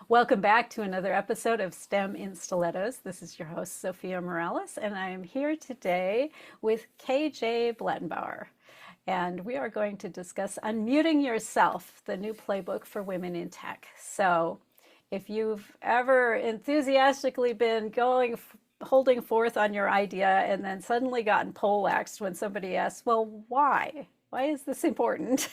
Welcome back to another episode of STEM in Stilettos. This is your host, Zofia Morales, and I am here today with KJ Blattenbauer. And we are going to discuss Unmuting Yourself, the new playbook for women in tech. So if you've ever enthusiastically been holding forth on your idea and then suddenly gotten poleaxed when somebody asks, well, why? Why is this important?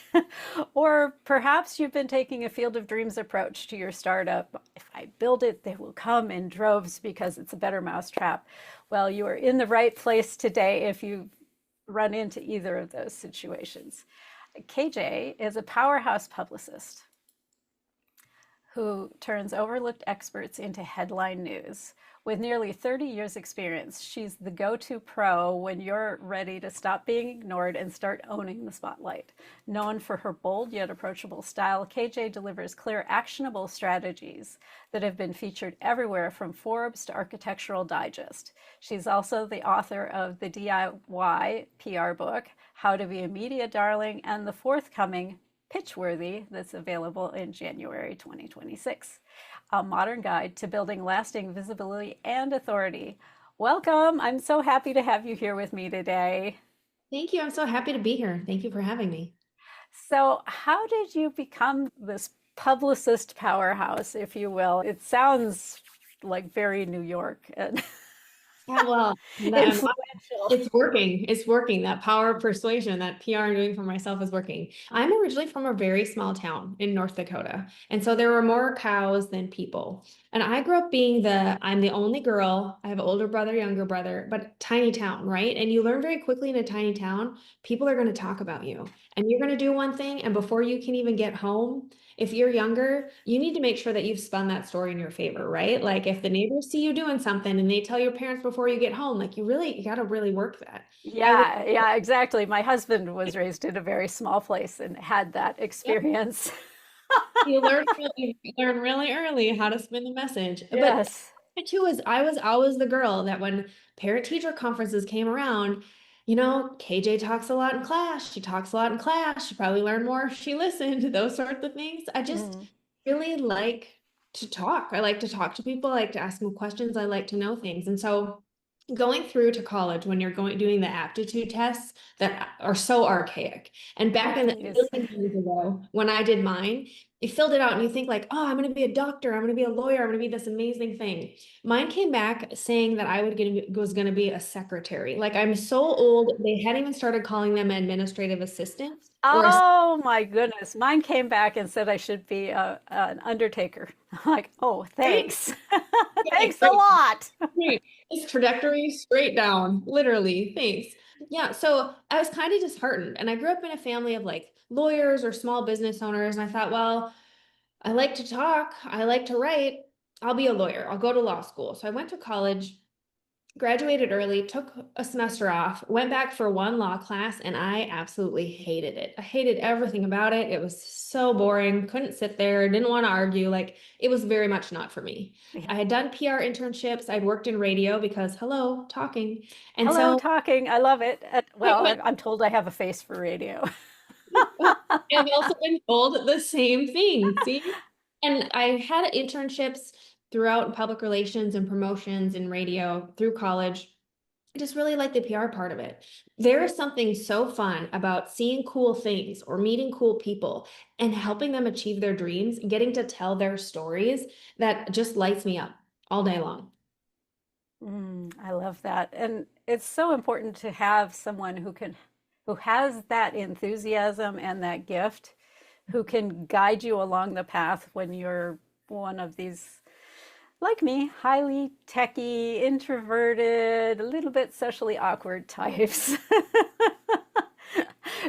Or perhaps you've been taking a field of dreams approach to your startup. If I build it, they will come in droves because it's a better mousetrap. Well, you are in the right place today if you run into either of those situations. KJ is a powerhouse publicist who turns overlooked experts into headline news. With nearly 30 years experience, she's the go-to pro when you're ready to stop being ignored and start owning the spotlight. Known for her bold yet approachable style, KJ delivers clear, actionable strategies that have been featured everywhere from Forbes to Architectural Digest. She's also the author of the DIY PR book, How to Be a Media Darling, and the forthcoming Pitchworthy that's available in January 2026. A modern guide to building lasting visibility and authority. Welcome. I'm so happy to have you here with me today. Thank you. I'm so happy to be here. Thank you for having me. So, how did you become this publicist powerhouse, if you will? It sounds like very New York and Yeah, well, influential. it's working. It's working. That power of persuasion, that PR I'm doing for myself is working. I'm originally from a very small town in North Dakota. And so there were more cows than people. And I grew up I'm the only girl. I have an older brother, younger brother, but tiny town, right? And you learn very quickly in a tiny town, people are going to talk about you. And you're going to do one thing, and before you can even get home, if you're younger, you need to make sure that you've spun that story in your favor, right? Like if the neighbors see you doing something and they tell your parents before you get home, like you got to really work that. Yeah, exactly. My husband was raised in a very small place and had that experience. You learn really early how to spin the message. But Yes. too is I was always the girl that when parent teacher conferences came around, KJ talks a lot in class. She talks a lot in class. She probably learned more if she listened to those sorts of things. I just Mm. really like to talk. I like to talk to people. I like to ask them questions. I like to know things. And so going through to college when you're doing the aptitude tests that are so archaic. And Oh, back in the please. years ago, when I did mine, you filled it out and you think like, oh, I'm going to be a doctor. I'm going to be a lawyer. I'm going to be this amazing thing. Mine came back saying that was going to be a secretary. Like I'm so old. They hadn't even started calling them administrative assistants or a Oh my goodness. Mine came back and said I should be an undertaker. I'm like, oh, secretary. thanks. Yeah, Thanks a great. lot. Great. This trajectory straight down, literally. Thanks. Yeah, so I was kind of disheartened. And I grew up in a family of like lawyers or small business owners. And I thought, well, I like to talk, I like to write. I'll be a lawyer. I'll go to law school. So I went to college, graduated early, took a semester off, went back for one law class, and I absolutely hated it. I hated everything about it. It was so boring, couldn't sit there, didn't want to argue. Like it was very much not for me. Yeah. I had done PR internships, I'd worked in radio because hello, talking. And Hello, so talking. I love it. I Well, went, I'm told I have a face for radio. I've also been told the same thing. See? And I had internships throughout public relations and promotions in radio through college. I just really like the PR part of it. There is something so fun about seeing cool things or meeting cool people and helping them achieve their dreams, getting to tell their stories that just lights me up all day long. I love that. And it's so important to have someone who has that enthusiasm and that gift, who can guide you along the path when you're one of these, like me, highly techy, introverted, a little bit socially awkward types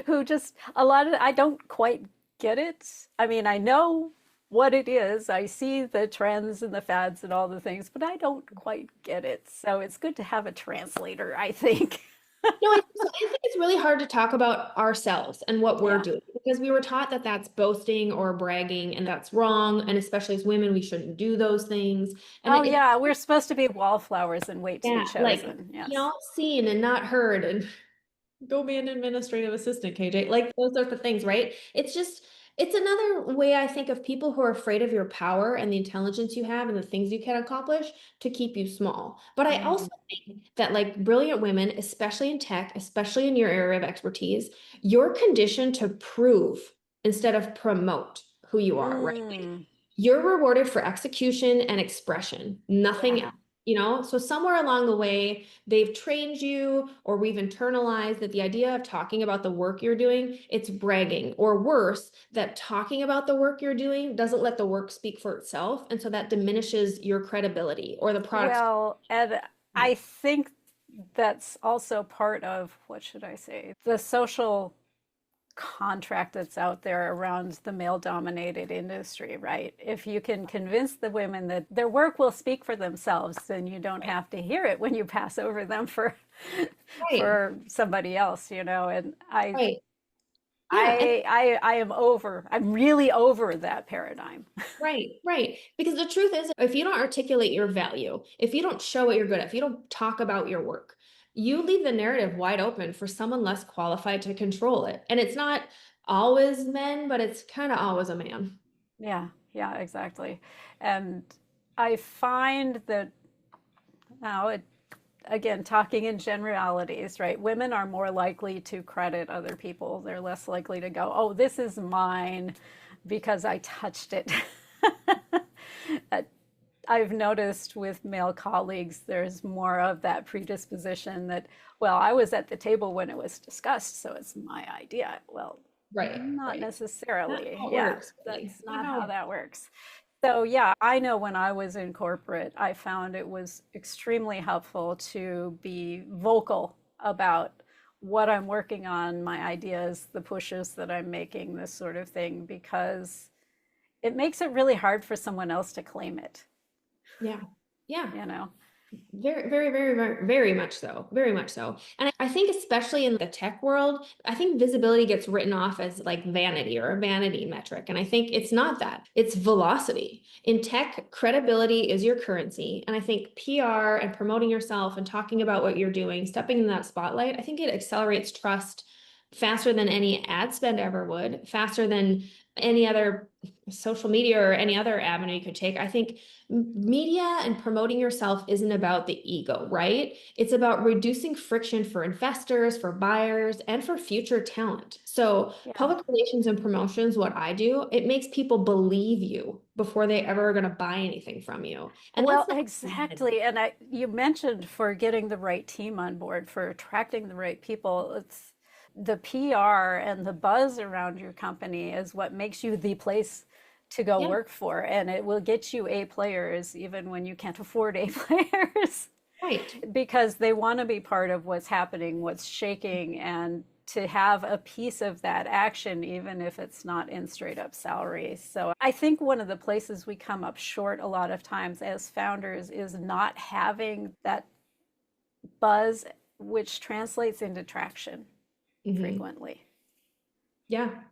who just I don't quite get it. I mean, I know what it is. I see the trends and the fads and all the things, but I don't quite get it. So it's good to have a translator, I think. No, I think it's really hard to talk about ourselves and what we're Yeah. doing because we were taught that that's boasting or bragging, and that's wrong. And especially as women, we shouldn't do those things. And Oh, yeah. We're supposed to be wallflowers and wait to be yeah, like chosen. Yes. not seen and not heard, and go be an administrative assistant, KJ. Like those sorts of things, right? It's just It's another way I think of people who are afraid of your power and the intelligence you have and the things you can accomplish to keep you small. But I also Mm. think that like brilliant women, especially in tech, especially in your area of expertise, you're conditioned to prove instead of promote who you are, right? Mm. You're rewarded for execution and expression, nothing Yeah. else, So somewhere along the way, they've trained you, or we've internalized that the idea of talking about the work you're doing, it's bragging, or worse, that talking about the work you're doing doesn't let the work speak for itself. And so that diminishes your credibility or the product's. Well, and I think that's also part of, what should I say, the social contract that's out there around the male dominated industry, right? If you can convince the women that their work will speak for themselves, then you don't have to hear it when you pass over them for Right, for somebody else, And right. Yeah. And I'm really over that paradigm. right, right. Because the truth is, if you don't articulate your value, if you don't show what you're good at, if you don't talk about your work, you leave the narrative wide open for someone less qualified to control it. And it's not always men, but it's kind of always a man. Yeah, yeah, exactly. And I find that now it again, talking in generalities, right? Women are more likely to credit other people. They're less likely to go, oh, this is mine because I touched it. I've noticed with male colleagues, there's more of that predisposition that, well, I was at the table when it was discussed, so it's my idea. Well, Right, not right. Not necessarily. how it Yeah, works, buddy. that's Not not how it how works. that works. So, yeah, I know when I was in corporate, I found it was extremely helpful to be vocal about what I'm working on, my ideas, the pushes that I'm making, this sort of thing, because it makes it really hard for someone else to claim it, Yeah. Yeah. you know? Very, very, very, very, very much so. Very much so. And I think, especially in the tech world, I think visibility gets written off as like vanity or a vanity metric. And I think it's not that, it's velocity. In tech, credibility is your currency. And I think PR and promoting yourself and talking about what you're doing, stepping in that spotlight, I think it accelerates trust faster than any ad spend ever would, faster than any other social media or any other avenue you could take. I think media and promoting yourself isn't about the ego, right? It's about reducing friction for investors, for buyers, and for future talent. So, Yeah. public relations and promotions, what I do, it makes people believe you before they ever are going to buy anything from you. And Well, that's not bad. exactly. And you mentioned for getting the right team on board, for attracting the right people, it's the PR and the buzz around your company is what makes you the place to go Yeah, work for. And it will get you A players even when you can't afford A players right. because they want to be part of what's happening, what's shaking, and to have a piece of that action, even if it's not in straight up salary. So I think one of the places we come up short a lot of times as founders is not having that buzz, which translates into traction Hmm. frequently. Yeah, Yeah.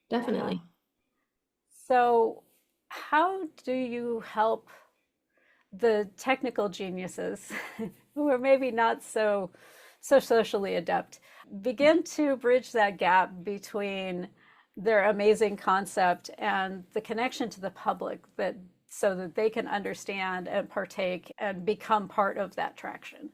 definitely. So, how do you help the technical geniuses who are maybe not so socially adept begin to bridge that gap between their amazing concept and the connection to the public that so that they can understand and partake and become part of that traction?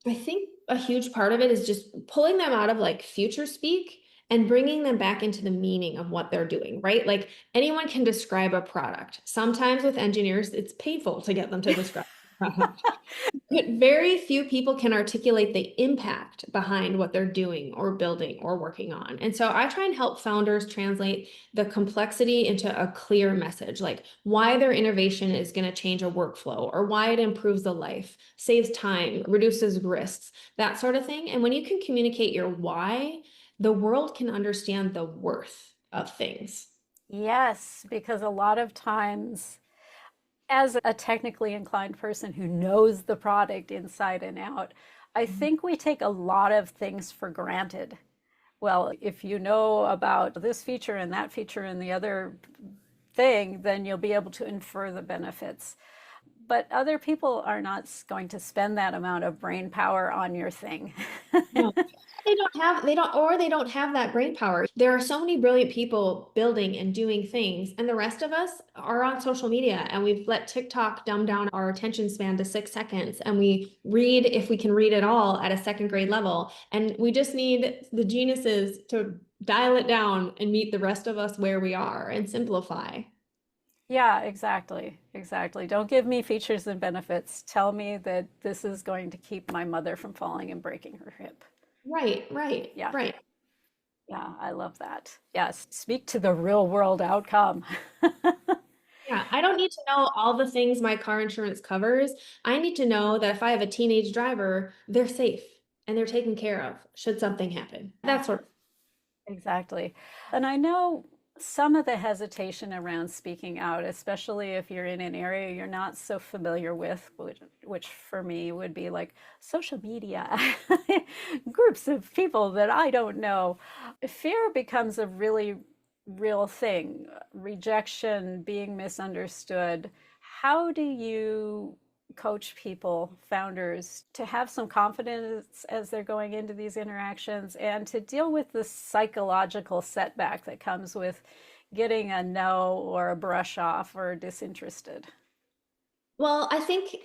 I think a huge part of it is just pulling them out of like future speak and bringing them back into the meaning of what they're doing, right? Like anyone can describe a product. Sometimes with engineers, it's painful to get them to describe the product. But very few people can articulate the impact behind what they're doing or building or working on. And so I try and help founders translate the complexity into a clear message, like why their innovation is going to change a workflow or why it improves the life, saves time, reduces risks, that sort of thing. And when you can communicate your why, the world can understand the worth of things. Yes, because a lot of times as a technically inclined person who knows the product inside and out, I think we take a lot of things for granted. Well, if you know about this feature and that feature and the other thing, then you'll be able to infer the benefits. but other people are not going to spend that amount of brain power on your thing. No, they don't have that brain power. There are so many brilliant people building and doing things, and the rest of us are on social media and we've let TikTok dumb down our attention span to 6 seconds, and we read, if we can read at all, at a second grade level. And we just need the geniuses to dial it down and meet the rest of us where we are and simplify. Yeah, exactly. Exactly. Don't give me features and benefits. Tell me that this is going to keep my mother from falling and breaking her hip. Right, right, Yeah. right. Yeah, I love that. Yes, speak to the real world outcome. Yeah, I don't need to know all the things my car insurance covers. I need to know that if I have a teenage driver, they're safe and they're taken care of should something happen. Yeah, That's what. exactly. And I know some of the hesitation around speaking out, especially if you're in an area you're not so familiar with, which for me would be like social media, groups of people that I don't know. Fear becomes a really real thing. Rejection, being misunderstood. How do you coach people, founders, to have some confidence as they're going into these interactions and to deal with the psychological setback that comes with getting a no or a brush off or disinterested? Well, I think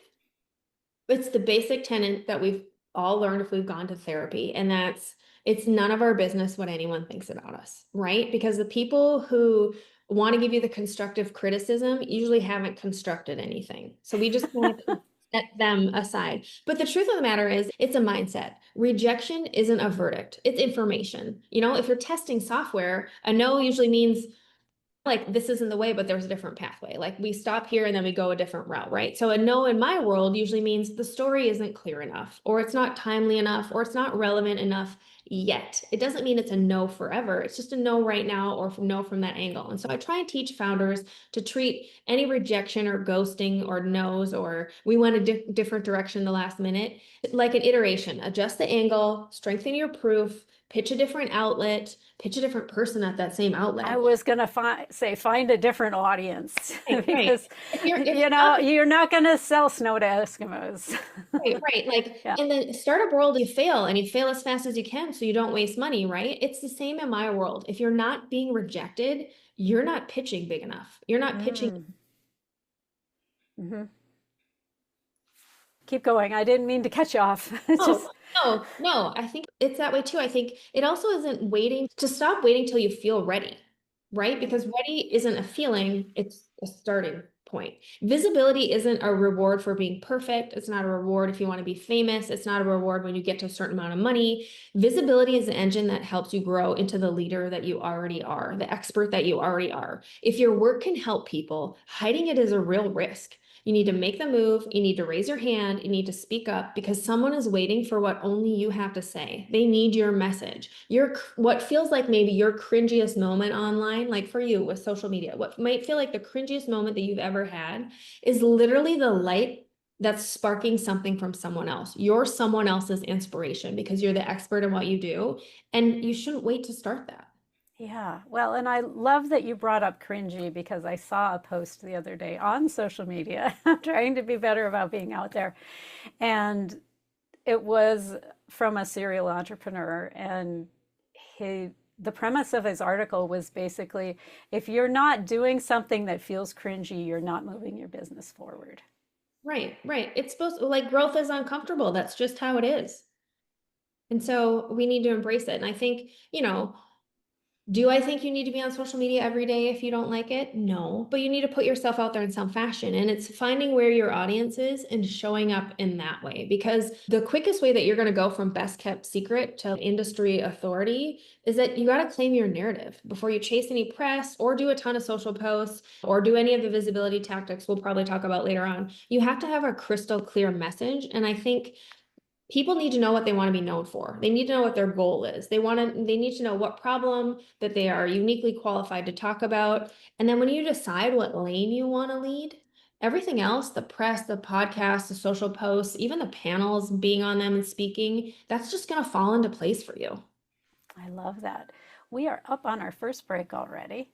it's the basic tenet that we've all learned if we've gone to therapy, and that's it's none of our business what anyone thinks about us, right? Because the people who want to give you the constructive criticism usually haven't constructed anything. So we just want to set them aside. But the truth of the matter is, it's a mindset. Rejection isn't a verdict, it's information. If you're testing software, a no usually means like this isn't the way, but there's a different pathway. Like we stop here and then we go a different route, right? So a no in my world usually means the story isn't clear enough, or it's not timely enough, or it's not relevant enough yet. It doesn't mean it's a no forever. It's just a no right now or no from that angle. And so I try and teach founders to treat any rejection or ghosting or no's or we went a different direction the last minute like an iteration. Adjust the angle, strengthen your proof, pitch a different outlet, pitch a different person at that same I outlet. was going to say find a different audience Right, right. because If you're not you're not going to sell snow to Eskimos. right, right. Like Yeah. in the startup world, you fail and you fail as fast as you can so you don't waste money, right? It's the same in my world. If you're not being rejected, you're not pitching big enough. You're not pitching. Mm. Hmm. Keep going. I didn't mean to cut you off. It's Oh, just, no, no. I think it's that way too. I think it also isn't waiting to stop waiting till you feel ready, right? Because ready isn't a feeling, it's a starting point. Visibility isn't a reward for being perfect. It's not a reward if you want to be famous. It's not a reward when you get to a certain amount of money. Visibility is the engine that helps you grow into the leader that you already are, the expert that you already are. If your work can help people, hiding it is a real risk. You need to make the move. You need to raise your hand. You need to speak up because someone is waiting for what only you have to say. They need your message. What feels like maybe your cringiest moment online, like for you with social media, what might feel like the cringiest moment that you've ever had is literally the light that's sparking something from someone else. You're someone else's inspiration because you're the expert in what you do. And you shouldn't wait to start that. yeah. Well, and I love that you brought up cringy because I saw a post the other day on social media. I'm trying to be better about being out there. And it was from a serial entrepreneur. And he, the premise of his article was basically if you're not doing something that feels cringy, you're not moving your business forward. Right, right. It's supposed to, like growth is uncomfortable. That's just how it is. And so we need to embrace it. And I think, do I think you need to be on social media every day if you don't like it? No, but you need to put yourself out there in some fashion. And it's finding where your audience is and showing up in that way. Because the quickest way that you're going to go from best kept secret to industry authority is that you got to claim your narrative before you chase any press or do a ton of social posts or do any of the visibility tactics we'll probably talk about later on. You have to have a crystal clear message. And I think people need to know what they want to be known for. They need to know what their goal is. They need to know what problem that they are uniquely qualified to talk about. And then when you decide what lane you want to lead, everything else, the press, the podcast, the social posts, even the panels, being on them and speaking, that's just going to fall into place for you. I love that. We are up on our first break already.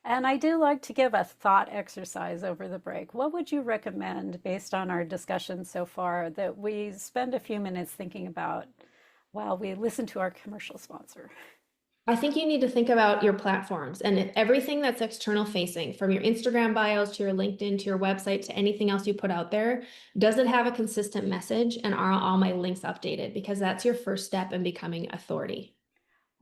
And I do like to give a thought exercise over the break. What would you recommend, based on our discussion so far, that we spend a few minutes thinking about while we listen to our commercial sponsor? I think you need to think about your platforms and everything that's external facing, from your Instagram bios to your LinkedIn to your website to anything else you put out there. Does it have a consistent message, and are all my links updated? Because that's your first step in becoming authority.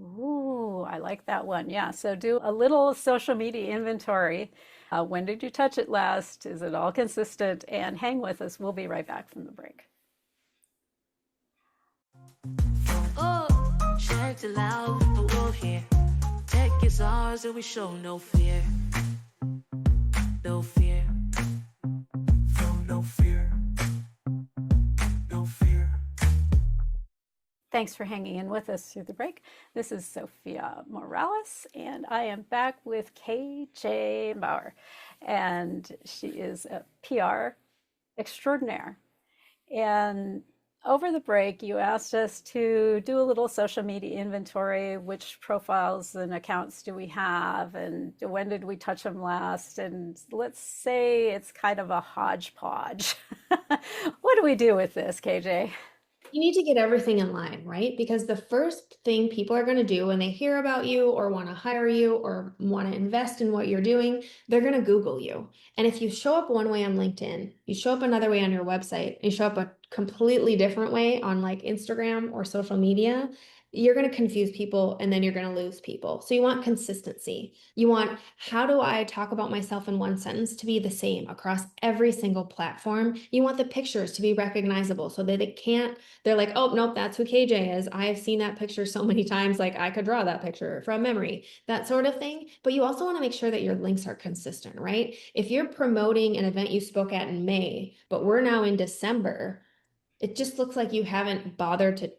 Ooh, I like that one. Yeah. So do a little social media inventory. When did you touch it last? Is it all consistent? And hang with us. We'll be right back from the break. Oh, strike it loud, the wolf here. Tech is ours and we show no fear. No fear. No fear. No fear. Thanks for hanging in with us through the break. This is Zofia Morales, and I am back with KJ Bauer, and she is a PR extraordinaire. And over the break, you asked us to do a little social media inventory. Which profiles and accounts do we have? And when did we touch them last? And let's say it's kind of a hodgepodge. What do we do with this, KJ? You need to get everything in line, right? Because the first thing people are going to do when they hear about you or want to hire you or want to invest in what you're doing, they're going to Google you. And if you show up one way on LinkedIn, you show up another way on your website, you show up a completely different way on like Instagram or social media, you're going to confuse people and then you're going to lose people. So you want consistency. You want, how do I talk about myself in one sentence to be the same across every single platform? You want the pictures to be recognizable so that they're like, oh, nope, that's who KJ is. I have seen that picture so many times, like I could draw that picture from memory, that sort of thing. But you also want to make sure that your links are consistent, right? If you're promoting an event you spoke at in May, but we're now in December, it just looks like you haven't bothered to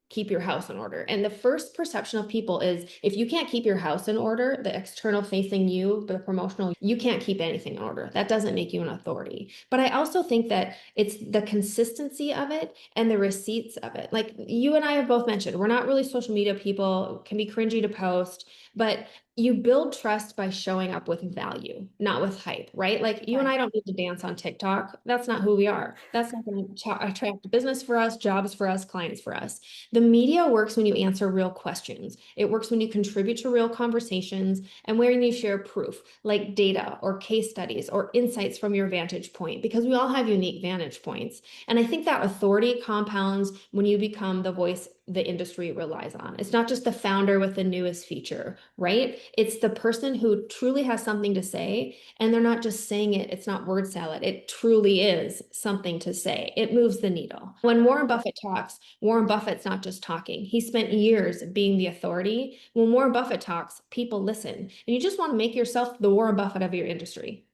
keep your house in order. And the first perception of people is, if you can't keep your house in order, the external facing you, the promotional, you can't keep anything in order. That doesn't make you an authority. But I also think that it's the consistency of it and the receipts of it. Like you and I have both mentioned, we're not really social media people, it can be cringy to post, but you build trust by showing up with value, not with hype, right? Like you and Right. I don't need to dance on TikTok. That's not who we are. That's not going to attract business for us, jobs for us, clients for us. The media works when you answer real questions. It works when you contribute to real conversations and when you share proof, like data or case studies or insights from your vantage point, because we all have unique vantage points. And I think that authority compounds when you become the voice the industry relies on. It's not just the founder with the newest feature, right? It's the person who truly has something to say, and they're not just saying it. It's not word salad. It truly is something to say. It moves the needle. When Warren Buffett talks, Warren Buffett's not just talking. He spent years being the authority. When Warren Buffett talks, people listen. And you just want to make yourself the Warren Buffett of your industry.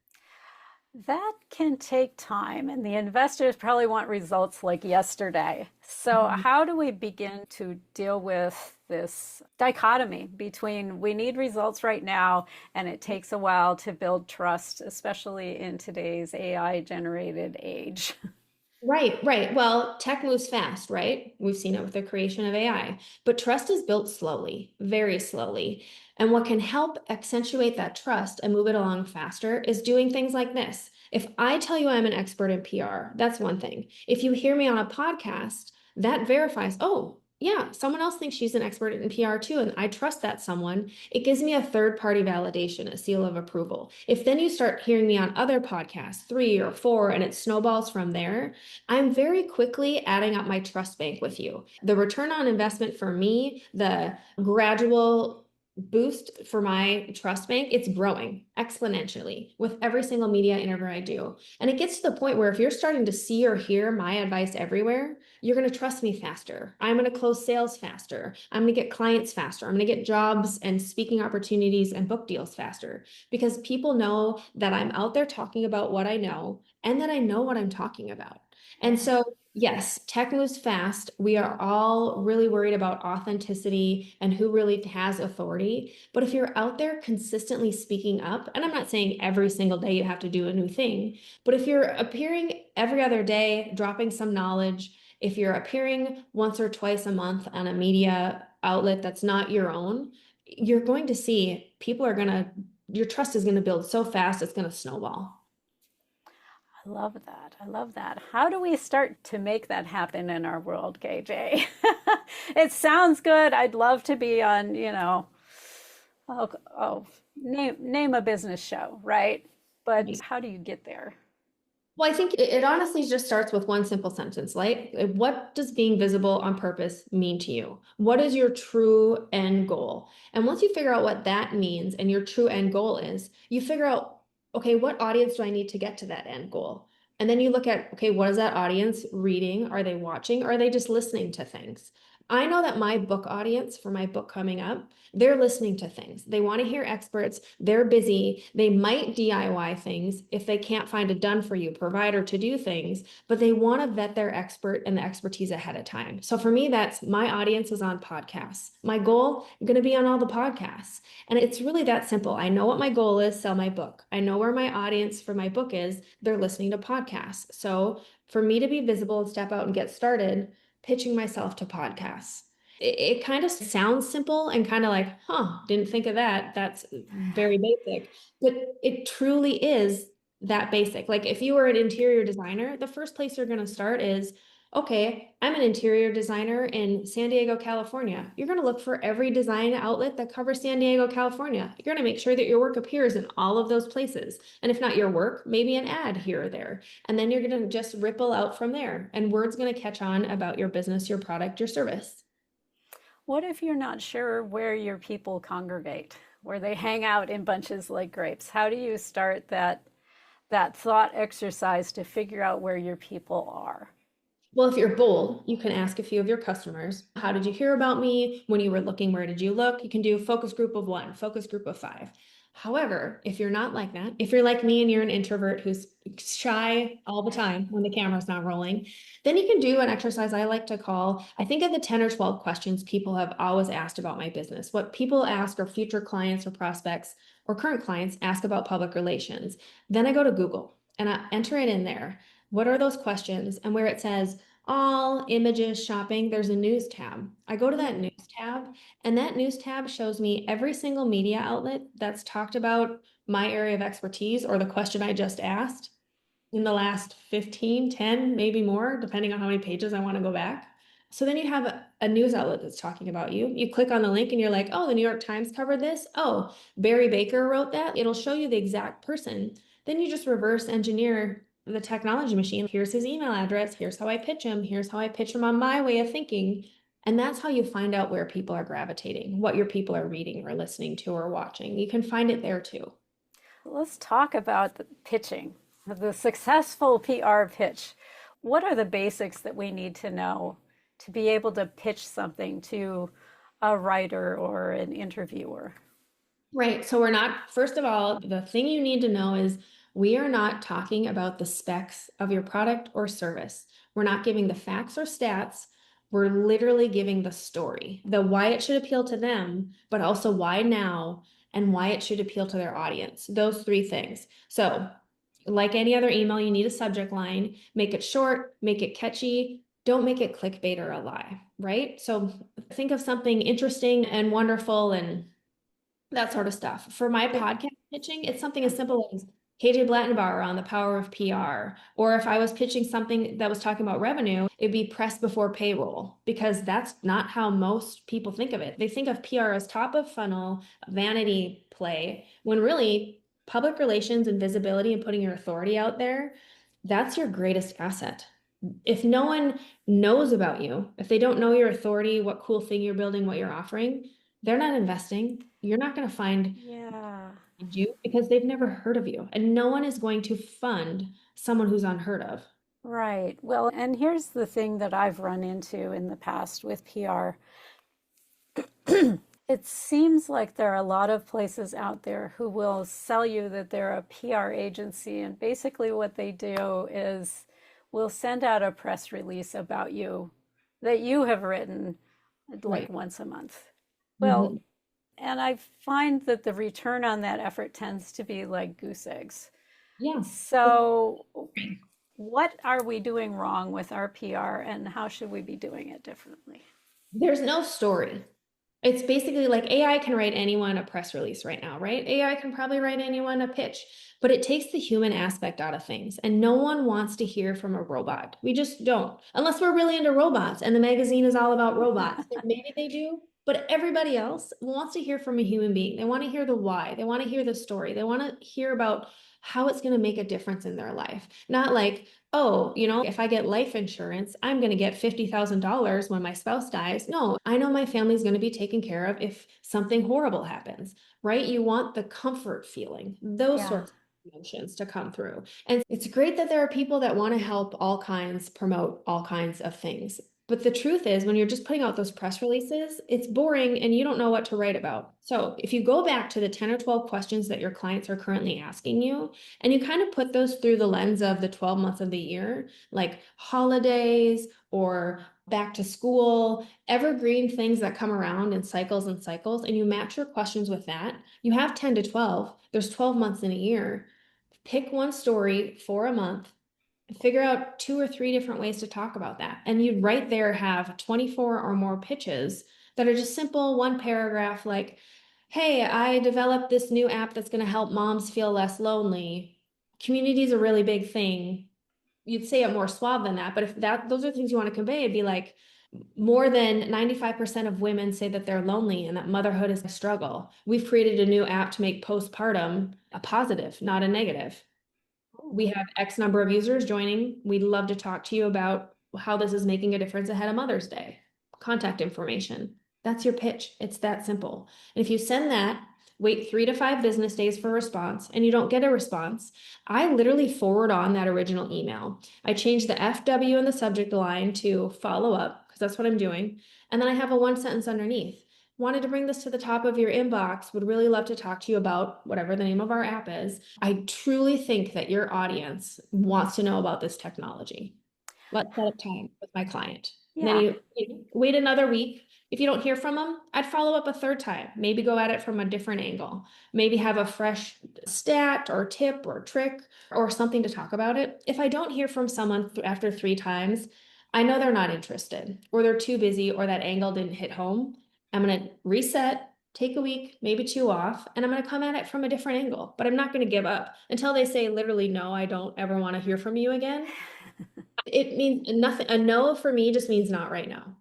That can take time, and the investors probably want results like yesterday. So, how do we begin to deal with this dichotomy between we need results right now and it takes a while to build trust, especially in today's AI generated age? Right, right. Well, tech moves fast, right? We've seen it with the creation of AI, but trust is built slowly, very slowly. And what can help accentuate that trust and move it along faster is doing things like this. If I tell you I'm an expert in PR, that's one thing. If you hear me on a podcast, that verifies, oh, yeah, someone else thinks she's an expert in PR too, and I trust that someone. It gives me a third party validation, a seal of approval. If then you start hearing me on other podcasts, 3 or 4, and it snowballs from there, I'm very quickly adding up my trust bank with you. The return on investment for me, the gradual boost for my trust bank, it's growing exponentially with every single media interview I do. And it gets to the point where if you're starting to see or hear my advice everywhere, you're going to trust me faster. I'm going to close sales faster. I'm going to get clients faster. I'm going to get jobs and speaking opportunities and book deals faster because people know that I'm out there talking about what I know and that I know what I'm talking about. And Yeah. so, yes, tech moves fast. We are all really worried about authenticity and who really has authority. But if you're out there consistently speaking up, and I'm not saying every single day you have to do a new thing, but if you're appearing every other day, dropping some knowledge, if you're appearing once or twice a month on a media outlet that's not your own, you're going to see people are going to your trust is going to build so fast, it's going to snowball. I love that. I love that. How do we start to make that happen in our world, KJ? It sounds good. I'd love to be on, oh, oh, name a business show, right? But how do you get there? Well, I think it honestly just starts with one simple sentence. Like, what does being visible on purpose mean to you? What is your true end goal? And once you figure out what that means and your true end goal is, you figure out, okay, what audience do I need to get to that end goal? And then you look at, okay, what is that audience reading? Are they watching? Or are they just listening to things? I know that my book audience for my book coming up, they're listening to things. They want to hear experts. They're busy. They might DIY things if they can't find a done for you provider to do things, but they want to vet their expert and the expertise ahead of time. So for me, that's my audience is on podcasts. My goal is going to be on all the podcasts. And it's really that simple. I know what my goal is, sell my book. I know where my audience for my book is. They're listening to podcasts. So for me to be visible and step out and get started, pitching myself to podcasts. It kind of sounds simple and kind of like, didn't think of that. That's very basic, but it truly is that basic. Like if you were an interior designer, the first place you're going to start is, okay, I'm an interior designer in San Diego, California. You're going to look for every design outlet that covers San Diego, California. You're going to make sure that your work appears in all of those places. And if not your work, maybe an ad here or there. And then you're going to just ripple out from there. And word's going to catch on about your business, your product, your service. What if you're not sure where your people congregate, where they hang out in bunches like grapes? How do you start that thought exercise to figure out where your people are? Well, if you're bold, you can ask a few of your customers, how did you hear about me? When you were looking, where did you look? You can do focus group of 1, focus group of 5. However, if you're not like that, if you're like me and you're an introvert who's shy all the time when the camera's not rolling, then you can do an exercise I like to call, I think of the 10 or 12 questions people have always asked about my business. What people ask or future clients or prospects or current clients ask about public relations. Then I go to Google and I enter it in there. What are those questions? And where it says all images shopping, there's a news tab. I go to that news tab, and that news tab shows me every single media outlet that's talked about my area of expertise or the question I just asked in the last 15, 10, maybe more, depending on how many pages I want to go back. So then you have a news outlet that's talking about you. You click on the link and you're like, oh, the New York Times covered this. Oh, Barry Baker wrote that. It'll show you the exact person. Then you just reverse engineer the technology machine. Here's his email address. Here's how I pitch him. Here's how I pitch him on my way of thinking. And that's how you find out where people are gravitating, what your people are reading or listening to or watching. You can find it there too. Let's talk about the pitching, the successful PR pitch. What are the basics that we need to know to be able to pitch something to a writer or an interviewer? Right. So we're not, first of all, the thing you need to know is we are not talking about the specs of your product or service. We're not giving the facts or stats. We're literally giving the story, the why it should appeal to them, but also why now and why it should appeal to their audience. Those 3 things. So like any other email, you need a subject line, make it short, make it catchy. Don't make it clickbait or a lie, right? So think of something interesting and wonderful and that sort of stuff. For my podcast pitching, it's something as simple as KJ Blattenbauer on the power of PR. Or if I was pitching something that was talking about revenue, it'd be press before payroll, because that's not how most people think of it. They think of PR as top of funnel, vanity play, when really public relations and visibility and putting your authority out there, that's your greatest asset. If no one knows about you, if they don't know your authority, what cool thing you're building, what you're offering, they're not investing. You're not going to find you because they've never heard of you. And no one is going to fund someone who's unheard of. Right. Well, and here's the thing that I've run into in the past with PR. It seems like there are a lot of places out there who will sell you that they're a PR agency, and basically what they do is will send out a press release about you that you have written like once a month. Well, and I find that the return on that effort tends to be like goose eggs. Yeah. So what are we doing wrong with our PR, and how should we be doing it differently? There's no story. It's basically like AI can write anyone a press release right now, right? AI can probably write anyone a pitch, but it takes the human aspect out of things. And no one wants to hear from a robot. We just don't, unless we're really into robots and the magazine is all about robots. Maybe they do, but everybody else wants to hear from a human being. They want to hear the why, they want to hear the story, they want to hear about how it's going to make a difference in their life. Not like, oh, if I get life insurance, I'm going to get $50,000 when my spouse dies. No, I know my family's going to be taken care of if something horrible happens, right? You want the comfort feeling, those Yeah. sorts of emotions to come through. And it's great that there are people that want to help all kinds, promote all kinds of things. But the truth is, when you're just putting out those press releases, it's boring and you don't know what to write about. So if you go back to the 10 or 12 questions that your clients are currently asking you, and you kind of put those through the lens of the 12 months of the year, like holidays or back to school, evergreen things that come around in cycles and cycles, and you match your questions with that, you have 10 to 12. There's 12 months in a year. Pick one story for a month, figure out 2 or 3 different ways to talk about that. And you'd right there have 24 or more pitches that are just simple, one paragraph, like, hey, I developed this new app that's going to help moms feel less lonely. Community is a really big thing. You'd say it more suave than that, but if those are things you want to convey, it'd be like, more than 95% of women say that they're lonely and that motherhood is a struggle. We've created a new app to make postpartum a positive, not a negative. We have X number of users joining. We'd love to talk to you about how this is making a difference ahead of Mother's Day. Contact information. That's your pitch. It's that simple. And if you send that, wait 3 to 5 business days for a response, and you don't get a response, I literally forward on that original email. I change the FW in the subject line to follow up, because that's what I'm doing. And then I have a 1 sentence underneath. Wanted to bring this to the top of your inbox, would really love to talk to you about whatever the name of our app is. I truly think that your audience wants to know about this technology. Let's set up time with my client. And then Yeah. you wait another week. If you don't hear from them, I'd follow up a third time. Maybe go at it from a different angle. Maybe have a fresh stat or tip or trick or something to talk about it. If I don't hear from someone after 3 times, I know they're not interested or they're too busy or that angle didn't hit home. I'm going to reset, take a week, maybe 2 off, and I'm going to come at it from a different angle. But I'm not going to give up until they say literally, no, I don't ever want to hear from you again. It means nothing. A no for me just means not right now.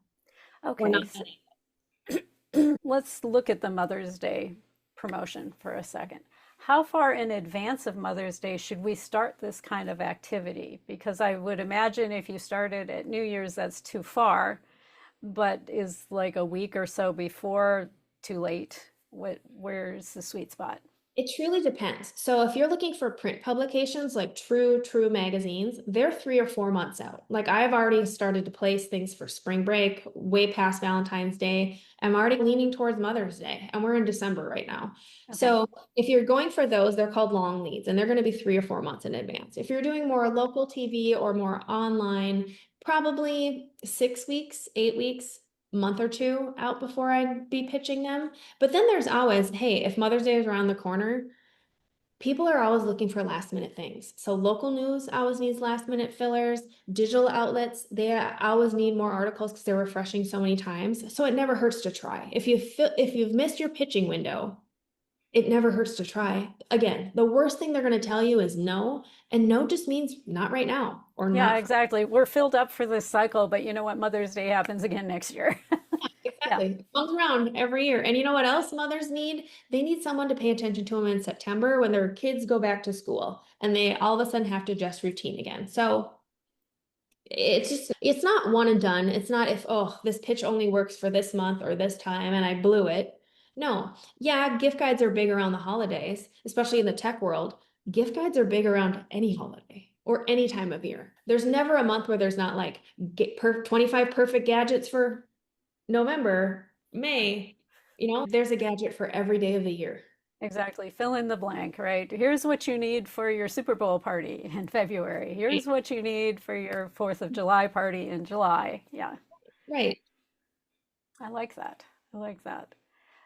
We're Okay. not. Let's look at the Mother's Day promotion for a second. How far in advance of Mother's Day should we start this kind of activity? Because I would imagine if you started at New Year's, that's too far, but is like a week or so before too late? Where's the sweet spot? It truly depends. So if you're looking for print publications like true magazines, they're 3 or 4 months out. Like I've already started to place things for spring break, way past Valentine's Day. I'm already leaning towards Mother's Day, and we're in December right now. Okay. So if you're going for those, they're called long leads, and they're going to be 3 or 4 months in advance. If you're doing more local TV or more online, probably 6 weeks, 8 weeks, month or two out before I'd be pitching them. But then there's always, hey, if Mother's Day is around the corner, people are always looking for last minute things. So local news always needs last minute fillers. Digital outlets, they always need more articles because they're refreshing so many times. So it never hurts to try. If you've missed your pitching window, it never hurts to try. Again, the worst thing they're going to tell you is no, and no just means not right now or Yeah, not. exactly. We're filled up for this cycle, but you know what? Mother's Day happens again next year. Yeah. Exactly. It comes around every year. And you know what else mothers need? They need someone to pay attention to them in September when their kids go back to school and they all of a sudden have to adjust routine again. So it's not one and done. It's not if, oh, this pitch only works for this month or this time and I blew it. No. Yeah, gift guides are big around the holidays, especially in the tech world. Gift guides are big around any holiday or any time of year. There's never a month where there's not like 25 perfect gadgets for November, May, there's a gadget for every day of the year. Exactly. Fill in the blank, right? Here's what you need for your Super Bowl party in February. Here's what you need for your 4th of July party in July. Yeah, Right. I like that. I like that.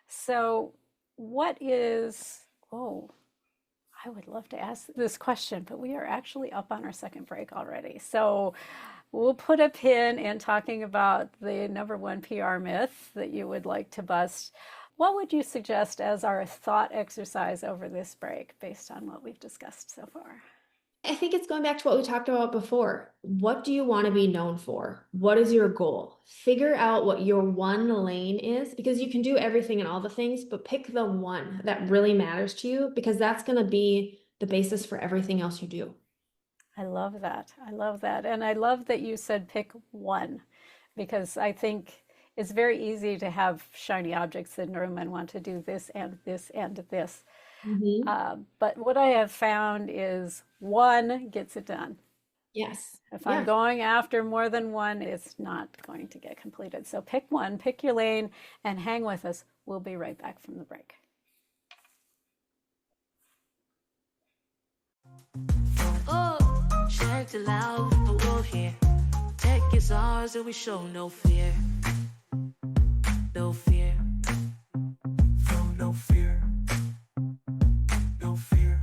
So, what is, oh, I would love to ask this question, but we are actually up on our second break already. So we'll put a pin in talking about the number one PR myth that you would like to bust. What would you suggest as our thought exercise over this break based on what we've discussed so far? I think it's going back to what we talked about before. What do you want to be known for? What is your goal? Figure out what your one lane is, because you can do everything and all the things, but pick the one that really matters to you, because that's going to be the basis for everything else you do. I love that. I love that. And I love that you said pick one, because I think it's very easy to have shiny object syndrome and want to do this and this and this. But what I have found is one gets it done. Yes. If I'm going after more than one, it's not going to get completed. So pick one, pick your lane, and hang with us. We'll be right back from the break. Oh, shout it loud, but we'll hear. Tech is ours and we show no fear. No fear. No fear. No fear.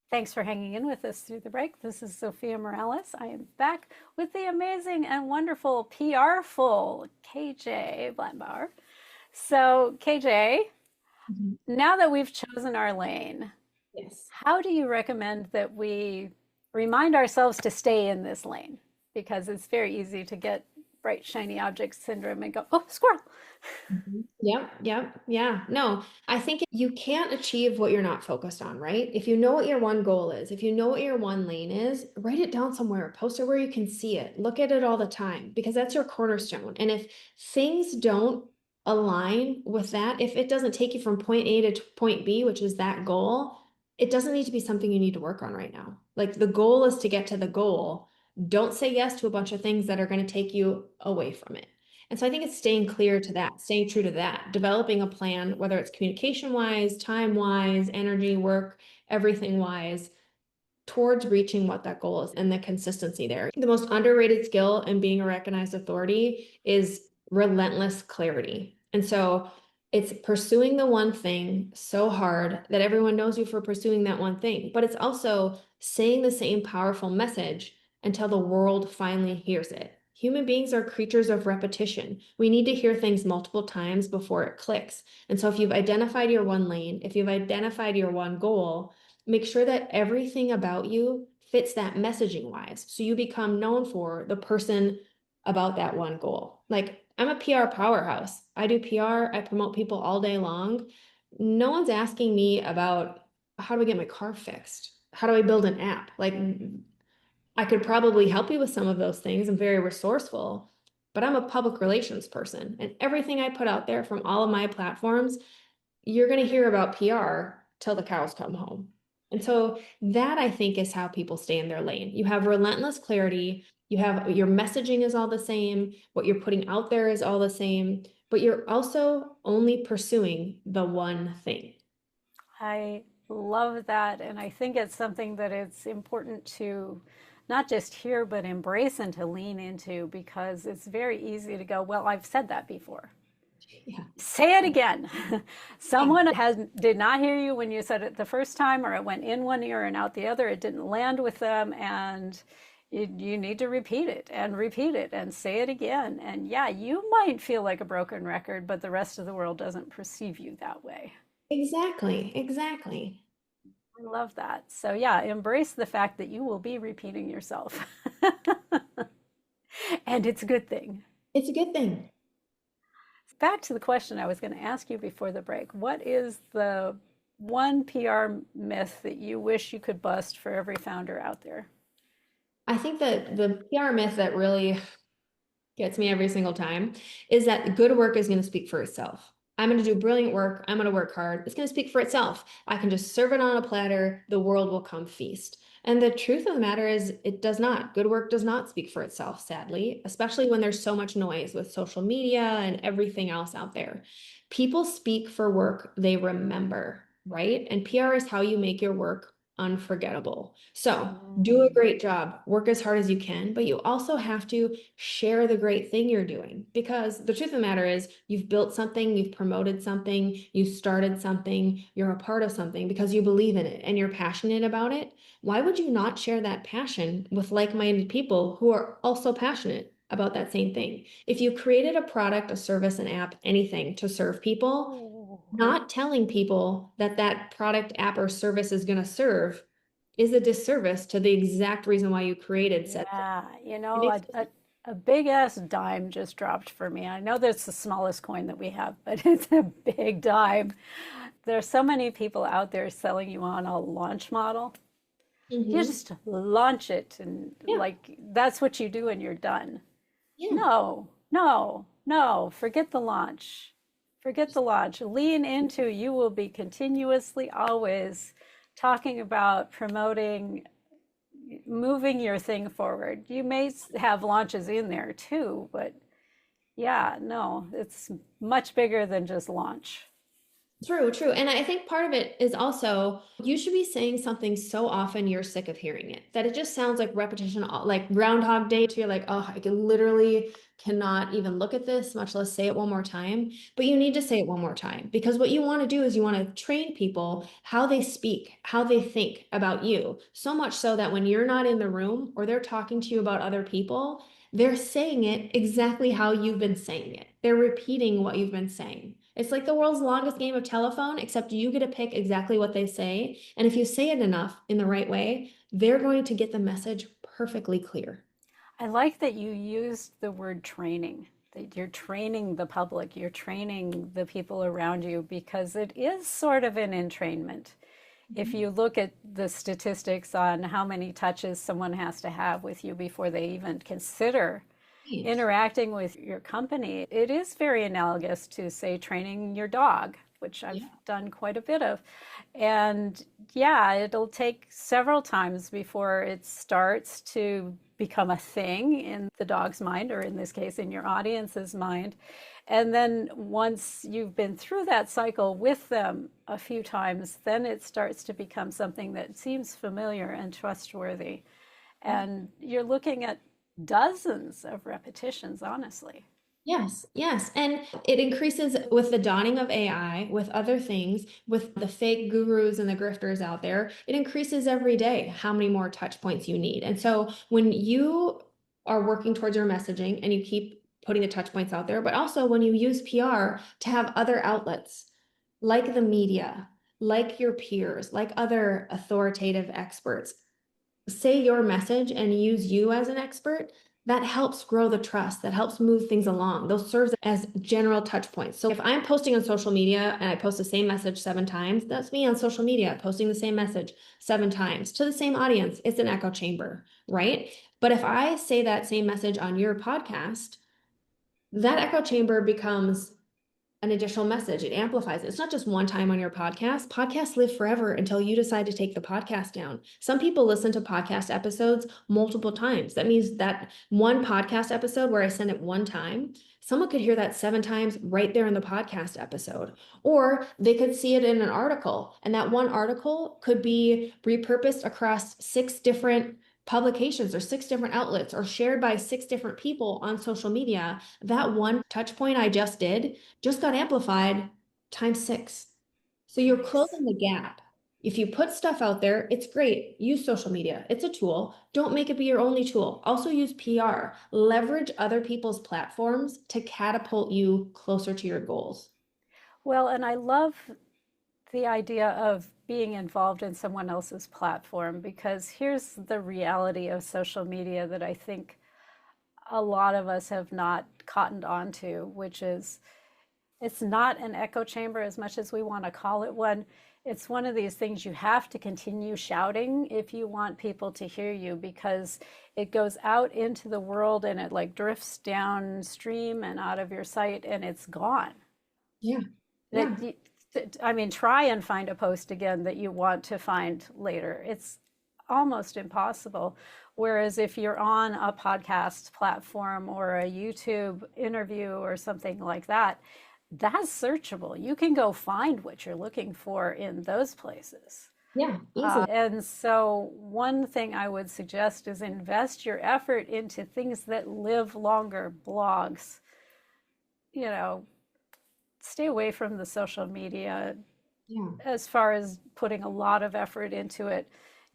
Thanks for hanging in with us through the break. This is Zofia Morales. I am back with the amazing and wonderful PR-ful KJ Blattenbauer. So, KJ, now that we've chosen our lane, Yes. how do you recommend that we remind ourselves to stay in this lane? Because it's very easy to get bright, shiny object syndrome and go, oh, squirrel. Yep. Yeah. No, I think you can't achieve what you're not focused on, right? If you know what your one goal is, if you know what your one lane is, write it down somewhere, post it where you can see it, look at it all the time, because that's your cornerstone. And if things don't align with that, if it doesn't take you from point A to point B, which is that goal, it doesn't need to be something you need to work on right now. Like, the goal is to get to the goal. Don't say yes to a bunch of things that are going to take you away from it. And so I think it's staying clear to that, staying true to that, developing a plan, whether it's communication wise, time wise, energy, work, everything wise, towards reaching what that goal is, and the consistency there. The most underrated skill in being a recognized authority is relentless clarity. And so it's pursuing the one thing so hard that everyone knows you for pursuing that one thing, but it's also saying the same powerful message until the world finally hears it. Human beings are creatures of repetition. We need to hear things multiple times before it clicks. And so if you've identified your one lane, if you've identified your one goal, make sure that everything about you fits that messaging wise. So you become known for the person about that one goal. Like, I'm a PR powerhouse. I do PR, I promote people all day long. No one's asking me about, how do I get my car fixed? How do I build an app? Like, I could probably help you with some of those things. I'm very resourceful, but I'm a public relations person, and everything I put out there from all of my platforms, you're going to hear about PR till the cows come home. And so that, I think, is how people stay in their lane. You have relentless clarity. You have, your messaging is all the same. What you're putting out there is all the same, but you're also only pursuing the one thing. I love that. And I think it's something that it's important to not just hear, but embrace and to lean into, because it's very easy to go, well, I've said that before. Yeah. Say it again. Someone did not hear you when you said it the first time, or it went in one ear and out the other. It didn't land with them, and you need to repeat it and say it again. And yeah, you might feel like a broken record, but the rest of the world doesn't perceive you that way. Exactly. I love that. So yeah, embrace the fact that you will be repeating yourself. And it's a good thing. It's a good thing. Back to the question I was going to ask you before the break. What is the one PR myth that you wish you could bust for every founder out there? I think that the PR myth that really gets me every single time is that good work is going to speak for itself. I'm going to do brilliant work. I'm going to work hard. It's going to speak for itself. I can just serve it on a platter. The world will come feast. And the truth of the matter is, it does not. Good work does not speak for itself, sadly, especially when there's so much noise with social media and everything else out there. People speak for work they remember, right? And PR is how you make your work unforgettable. So do a great job, work as hard as you can, but you also have to share the great thing you're doing, because the truth of the matter is you've built something, you've promoted something, you started something, you're a part of something because you believe in it and you're passionate about it. Why would you not share that passion with like-minded people who are also passionate about that same thing? If you created a product, a service, an app, anything to serve people, not telling people that that product, app, or service is going to serve is a disservice to the exact reason why you created said thing. Yeah, It makes a big ass dime just dropped for me. I know that's the smallest coin that we have, but it's a big dime. There's so many people out there selling you on a launch model. You Mhm. just launch it and Yeah, like that's what you do and you're done. yeah. No, no, no, forget the launch. Forget the launch. Lean into you will be continuously always talking about promoting moving your thing forward. You may have launches in there too, but yeah, no, it's much bigger than just launch. True, true. And I think part of it is also you should be saying something so often you're sick of hearing it that it just sounds like repetition, like Groundhog Day. To You're like, oh, I can literally cannot even look at this, much less say it one more time. But you need to say it one more time, because what you want to do is you want to train people how they speak, how they think about you, so much so that when you're not in the room or they're talking to you about other people, they're saying it exactly how you've been saying it. They're repeating what you've been saying. It's like the world's longest game of telephone, except you get to pick exactly what they say. And if you say it enough in the right way, they're going to get the message perfectly clear. I like that you used the word training, that you're training the public, you're training the people around you, because it is sort of an entrainment. If you look at the statistics on how many touches someone has to have with you before they even consider Right. interacting with your company, it is very analogous to, say, training your dog, which I've Yeah. done quite a bit of. And yeah, it'll take several times before it starts to become a thing in the dog's mind, or in this case, in your audience's mind. And then once you've been through that cycle with them a few times, then it starts to become something that seems familiar and trustworthy. And you're looking at dozens of repetitions, honestly. Yes, yes. And it increases with the dawning of AI, with other things, with the fake gurus and the grifters out there. It increases every day how many more touch points you need. And so when you are working towards your messaging and you keep putting the touch points out there, but also when you use PR to have other outlets like the media, like your peers, like other authoritative experts, say your message and use you as an expert, that helps grow the trust, that helps move things along. Those serve as general touch points. So if I'm posting on social media and I post the same message 7 times, that's me on social media posting the same message 7 times to the same audience. It's an echo chamber, right? But if I say that same message on your podcast, that echo chamber becomes an additional message. It amplifies it. It's not just one time on your podcast. Podcasts live forever until you decide to take the podcast down. Some people listen to podcast episodes multiple times. That means that one podcast episode where I send it one time, someone could hear that 7 times right there in the podcast episode. Or they could see it in an article, and that one article could be repurposed across 6 different publications or 6 different outlets or shared by 6 different people on social media. That one touch point I just did just got amplified times 6. So you're Nice. closing the gap. If you put stuff out there, it's great. Use social media. It's a tool. Don't make it be your only tool. Also use PR. Leverage other people's platforms to catapult you closer to your goals. Well, and I love the idea of being involved in someone else's platform, because here's the reality of social media that I think a lot of us have not cottoned onto, which is it's not an echo chamber as much as we want to call it one. It's one of these things you have to continue shouting if you want people to hear you, because it goes out into the world and it like drifts downstream and out of your sight and it's gone. Yeah. That Yeah. I mean, try and find a post again that you want to find later. It's almost impossible. Whereas if you're on a podcast platform or a YouTube interview or something like that, that's searchable. You can go find what you're looking for in those places. Yeah, easily. And so, one thing I would suggest is invest your effort into things that live longer, blogs, you know, stay away from the social media Yeah. as far as putting a lot of effort into it.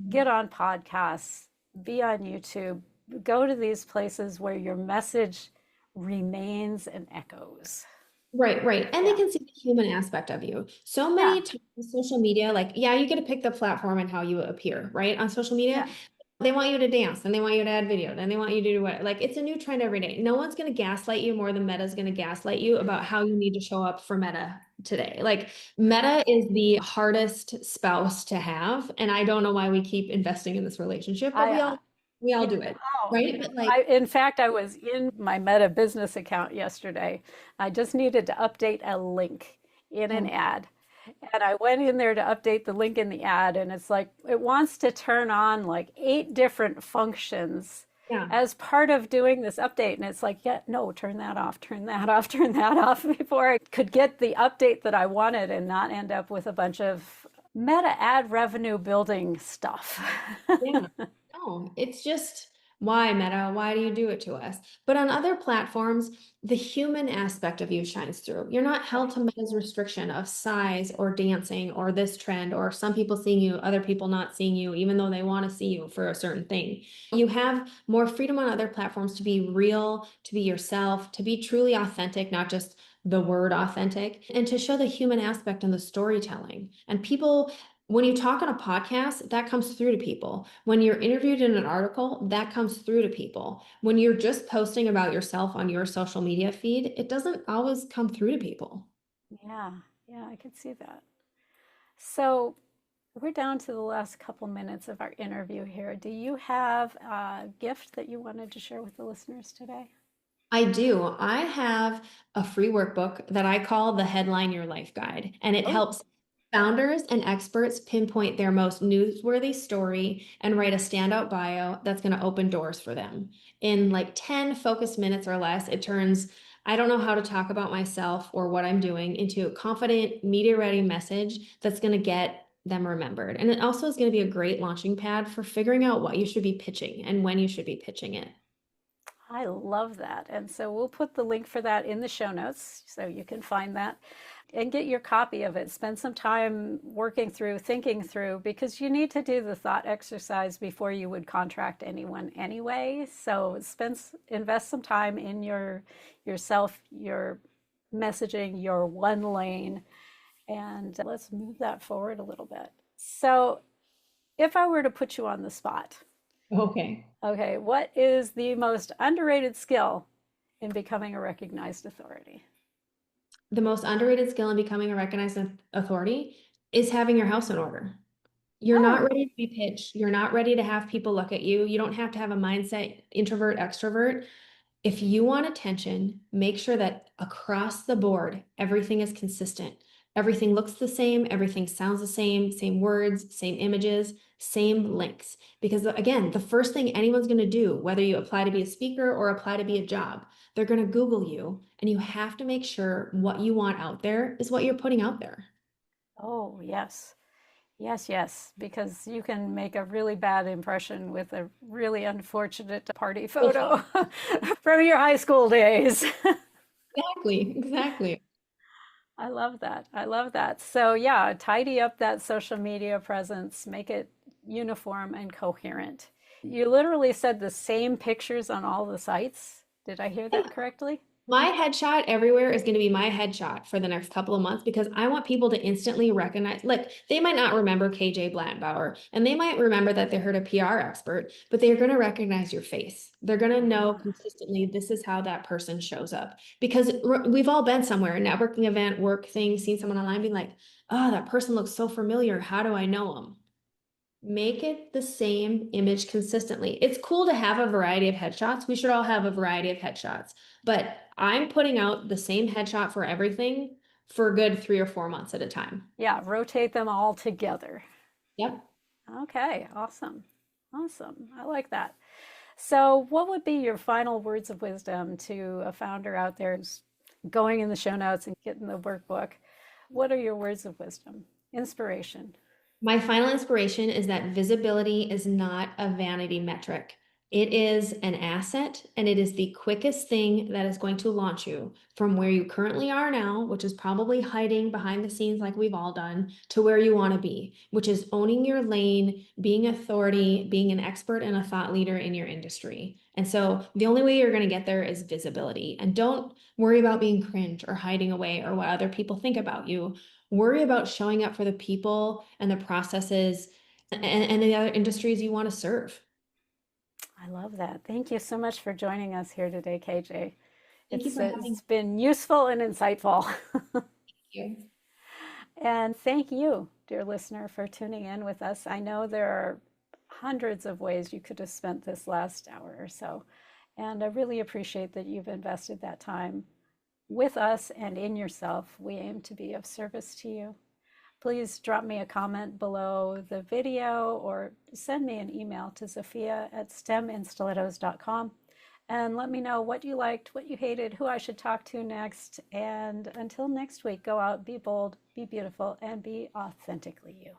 Get on podcasts, be on YouTube, go to these places where your message remains and echoes. Right, right. And they Yeah. can see the human aspect of you. So Yeah. many times social media, like, yeah, you get to pick the platform and how you appear, right? On social media, Yeah. they want you to dance and they want you to add video and they want you to do what, like, it's a new trend every day. No one's going to gaslight you more than Meta's going to gaslight you about how you need to show up for Meta today. Like, Meta is the hardest spouse to have. And I don't know why we keep investing in this relationship, but I, we all yeah, do it, oh, right? But like, in fact, I was in my Meta business account yesterday. I just needed to update a link in an oh, ad. And I went in there to update the link in the ad, and it's like it wants to turn on like 8 different functions yeah. as part of doing this update. And it's like, yeah, no, turn that off, turn that off, turn that off before I could get the update that I wanted and not end up with a bunch of Meta ad revenue building stuff. Yeah. No, it's just why Meta? Why do you do it to us? But on other platforms, the human aspect of you shines through. You're not held to Meta's restriction of size or dancing or this trend or some people seeing you, other people not seeing you, even though they want to see you for a certain thing. You have more freedom on other platforms to be real, to be yourself, to be truly authentic, not just the word authentic, and to show the human aspect and the storytelling. And people, when you talk on a podcast, that comes through to people. When you're interviewed in an article, that comes through to people. When you're just posting about yourself on your social media feed, it doesn't always come through to people. Yeah, yeah, I could see that. So we're down to the last couple minutes of our interview here. Do you have a gift that you wanted to share with the listeners today? I do. I have a free workbook that I call the Headline Your Life Guide, and it Oh, helps founders and experts pinpoint their most newsworthy story and write a standout bio that's going to open doors for them. In like 10 focused minutes or less, it turns, I don't know how to talk about myself or what I'm doing into a confident, media ready message that's going to get them remembered. And it also is going to be a great launching pad for figuring out what you should be pitching and when you should be pitching it. I love that. And so we'll put the link for that in the show notes so you can find that and get your copy of it. Spend some time working through, thinking through, because you need to do the thought exercise before you would contract anyone anyway. So invest some time in yourself, your messaging, your one lane, and let's move that forward a little bit. So if I were to put you on the spot, Okay. okay, what is the most underrated skill in becoming a recognized authority? The most underrated skill in becoming a recognized authority is having your house in order. You're not Oh, ready to be pitched. You're not ready to have people look at you. You don't have to have a mindset introvert, extrovert. If you want attention, make sure that across the board, everything is consistent. Everything looks the same, everything sounds the same words, same images, same links. Because again, the first thing anyone's going to do, whether you apply to be a speaker or apply to be a job, they're going to Google you, and you have to make sure what you want out there is what you're putting out there. oh, yes. Yes, yes, because you can make a really bad impression with a really unfortunate party photo from your high school days. Exactly, exactly. I love that. I love that. So, yeah, tidy up that social media presence, make it uniform and coherent. You literally said the same pictures on all the sites. Did I hear that correctly? My headshot everywhere is going to be my headshot for the next couple of months because I want people to instantly recognize, like, they might not remember KJ Blattenbauer and they might remember that they heard a PR expert, but they're going to recognize your face. They're going to know Ah, consistently this is how that person shows up because we've all been somewhere, a networking event, work thing, seen someone online being like, oh, that person looks so familiar. How do I know them? Make it the same image consistently. It's cool to have a variety of headshots. We should all have a variety of headshots, but I'm putting out the same headshot for everything for a good 3 or 4 months at a time. yeah, rotate them all together. Yep. Okay, awesome. Awesome. I like that. So, what would be your final words of wisdom to a founder out there who's going in the show notes and getting the workbook? What are your words of wisdom? Inspiration. My final inspiration is that visibility is not a vanity metric. It is an asset, and it is the quickest thing that is going to launch you from where you currently are now, which is probably hiding behind the scenes like we've all done, to where you want to be, which is owning your lane, being authority, being an expert and a thought leader in your industry. And so the only way you're going to get there is visibility. And don't worry about being cringe or hiding away or what other people think about you. Worry about showing up for the people and the processes and the other industries you want to serve. I love that. Thank you so much for joining us here today, KJ. Thank you for having It's been useful and insightful. you. And thank you, dear listener, for tuning in with us. I know there are hundreds of ways you could have spent this last hour or so. And I really appreciate that you've invested that time with us and in yourself. We aim to be of service to you. Please drop me a comment below the video or send me an email to Zofia@steminstilettos.com and let me know what you liked, what you hated, who I should talk to next. And until next week, go out, be bold, be beautiful, and be authentically you.